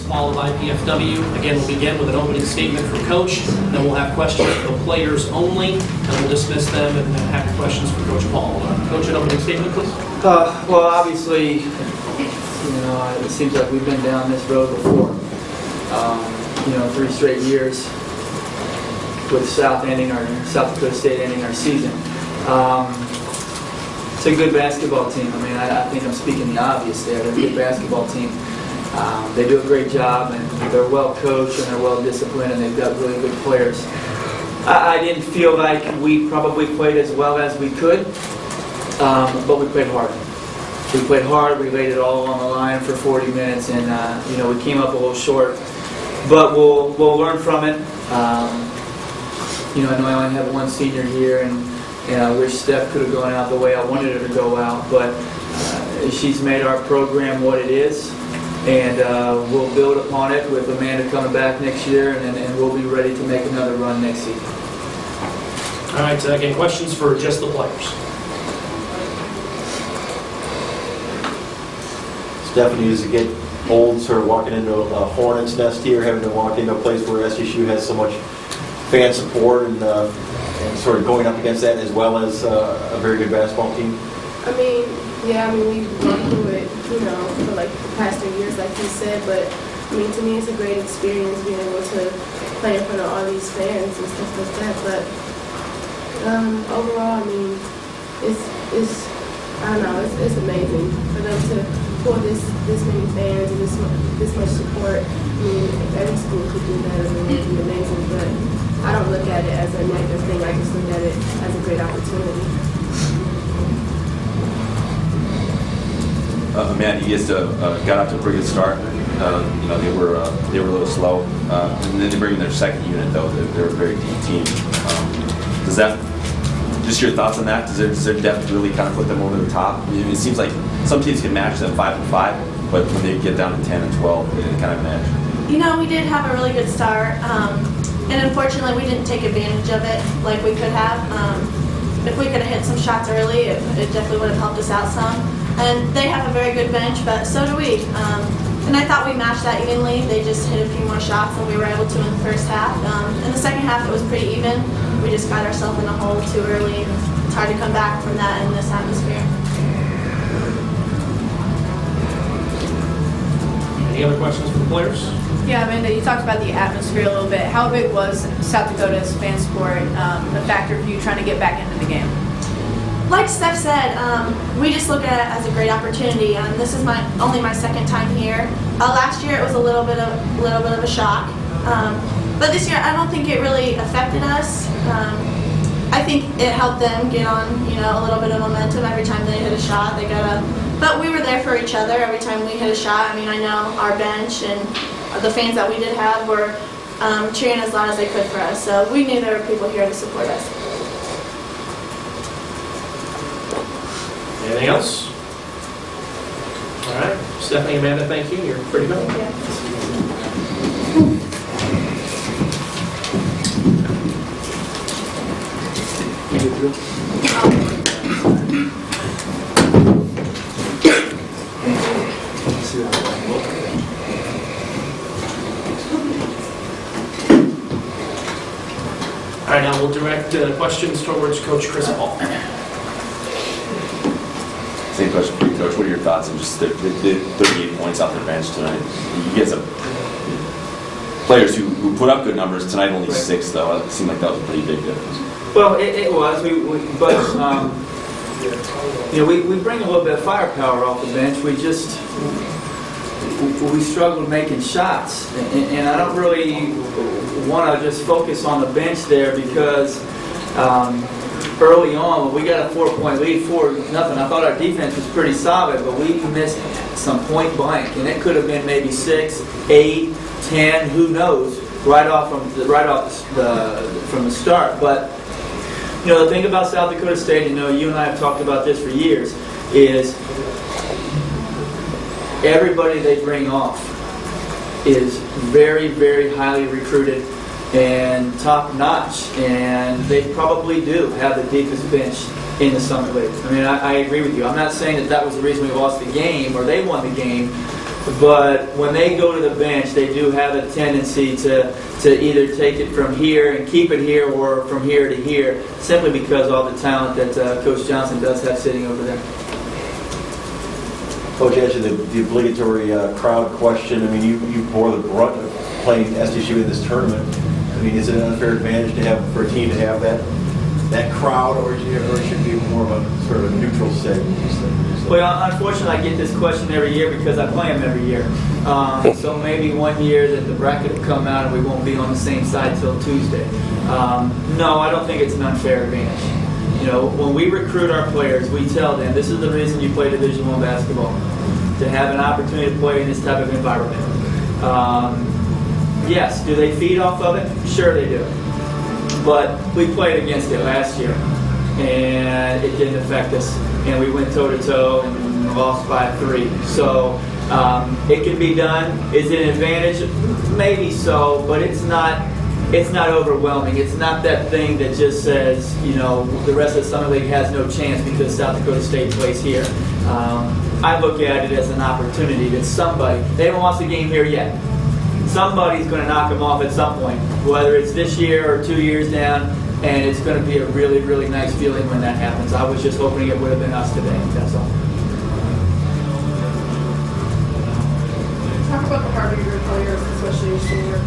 Paul of IPFW. Again, we'll begin with an opening statement from Coach, then we'll have questions for the players only, and we'll dismiss them and then have questions for Coach Paul. Coach, an opening statement, please. Well, obviously, it seems like we've been down this road before. 3 straight years with South Dakota State ending our season. It's a good basketball team. I think I'm speaking the obvious there. They're a good basketball team. They do a great job, and they're well coached and they're well disciplined, and they've got really good players. I didn't feel like we probably played as well as we could, but we played hard. We played hard. We laid it all on the line for 40 minutes, and we came up a little short. But we'll learn from it. I know I only have one senior here, and I wish Steph could have gone out the way I wanted her to go out, but she's made our program what it is. And we'll build upon it with Amanda coming back next year, and we'll be ready to make another run next season. All right, again, questions for just the players. Stephanie, does it get old sort of walking into a hornet's nest here, having to walk into a place where SSU has so much fan support and sort of going up against that as well as a very good basketball team? We've gone through it, for like the past 3 years, like you said, but to me it's a great experience being able to play in front of all these fans and stuff like that. But overall, it's amazing for them to pull this many fans and this much support. If every school could do that, it would be amazing. But I don't look at it as a negative thing. I just look at it as a great opportunity. Amanda, you guys got off to a pretty good start. They were a little slow, and then they bring in their second unit though. They're a very deep team. Does that? Just your thoughts on that? Does their depth really kind of put them over the top? It seems like some teams can match them 5 and 5, but when they get down to 10 and 12, they kind of match. We did have a really good start, and unfortunately, we didn't take advantage of it like we could have. If we could have hit some shots early, it definitely would have helped us out some. And they have a very good bench, but so do we. And I thought we matched that evenly. They just hit a few more shots than we were able to in the first half. In the second half, it was pretty even. We just got ourselves in a hole too early, and it's hard to come back from that in this atmosphere. Any other questions for the players? Yeah, Amanda, you talked about the atmosphere a little bit. How big was South Dakota's fan support a factor for you trying to get back into the game? Like Steph said, we just look at it as a great opportunity. This is only my second time here. Last year it was a little bit of a shock, but this year I don't think it really affected us. I think it helped them get on, a little bit of momentum every time they hit a shot. But we were there for each other every time we hit a shot. I know our bench and the fans that we did have were cheering as loud as they could for us. So we knew there were people here to support us. Anything else? All right. Stephanie, Amanda, thank you. You're pretty good. Yeah. All right, now we'll direct questions towards Coach Chris Paul. Same question for you, Coach. What are your thoughts on just the 38 points off their bench tonight? You guys have players who put up good numbers tonight, only 6 though. It seemed like that was a pretty big difference. Well, it was. We bring a little bit of firepower off the bench. We struggled making shots, and I don't really want to just focus on the bench there because early on, when we got a 4-point lead, 4-0, I thought our defense was pretty solid, but we missed some point blank, and it could have been maybe 6, 8, 10, who knows, right off from the start. But the thing about South Dakota State, you and I have talked about this for years, is everybody they bring off is very, very highly recruited and top-notch, and they probably do have the deepest bench in the Summit League. I agree with you. I'm not saying that was the reason we lost the game or they won the game, But when they go to the bench, they do have a tendency to either take it from here and keep it here, or from here to here, simply because of all the talent that Coach Johnson does have sitting over there. Coach, answer the obligatory crowd question. I mean, you bore the brunt of playing SDSU in this tournament. I mean, is it an unfair advantage to have for a team to have that crowd, or should it be more of a sort of neutral setting? Well, unfortunately, I get this question every year because I play them every year. So maybe one year that the bracket will come out and we won't be on the same side till Tuesday. No, I don't think it's an unfair advantage. You know, when we recruit our players, we tell them this is the reason you play Division I basketball, to have an opportunity to play in this type of environment. Yes, do they feed off of it? Sure they do. But we played against it last year, and it didn't affect us. And we went toe-to-toe and lost by 3. So it can be done. Is it an advantage? Maybe so, but it's not overwhelming. It's not that thing that just says, you know, the rest of the Summer League has no chance because South Dakota State plays here. I look at it as an opportunity that somebody, they haven't lost a game here yet. Somebody's going to knock them off at some point, whether it's this year or 2 years down, and it's going to be a really, really nice feeling when that happens. I was just hoping it would have been us today, that's all. Talk about the heart of your players, especially your senior.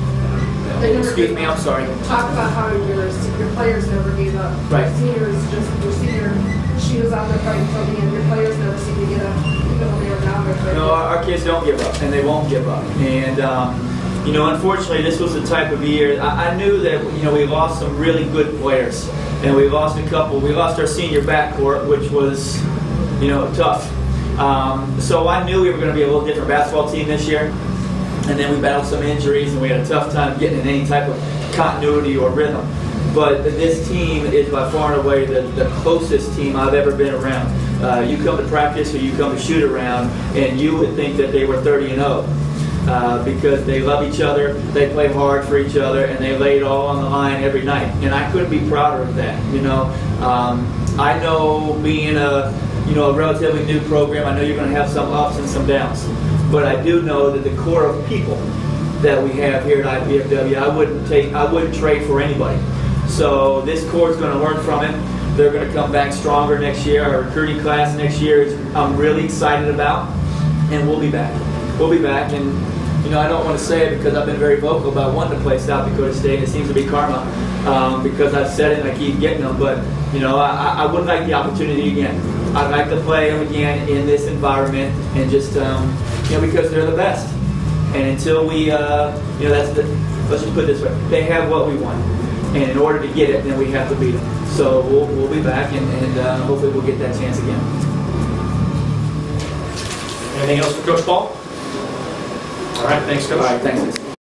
Excuse me, I'm sorry. Talk about how your players never gave up. Right. Your senior, she was out there fighting till the end. Your players never seem to get up, even when they were down there. No, our kids don't give up, and they won't give up. And you know, unfortunately, this was the type of year. I knew that, you know, we lost some really good players, and we lost a couple. We lost our senior backcourt, which was, you know, tough. So I knew we were going to be a little different basketball team this year. And then we battled some injuries, and we had a tough time getting in any type of continuity or rhythm. But this team is by far and away the closest team I've ever been around. You come to practice or you come to shoot around, and you would think that they were 30-0 because they love each other, they play hard for each other, and they lay it all on the line every night. And I couldn't be prouder of that. You know, I know being a relatively new program, I know you're going to have some ups and some downs. But I do know that the core of people that we have here at IPFW, I wouldn't trade for anybody. So this core is going to learn from it. They're going to come back stronger next year. Our recruiting class next year I'm really excited about, and we'll be back. We'll be back, and you know, I don't want to say it because I've been very vocal about wanting to play South Dakota State. It seems to be karma because I've said it and I keep getting them. But you know, I would like the opportunity again. I'd like to play them again in this environment, and just you know, because they're the best. And until we, you know, let's just put it this way: they have what we want, and in order to get it, then we have to beat them. So we'll be back, and hopefully we'll get that chance again. Anything else for Coach Paul? All right, thanks, Coach. All right, thanks.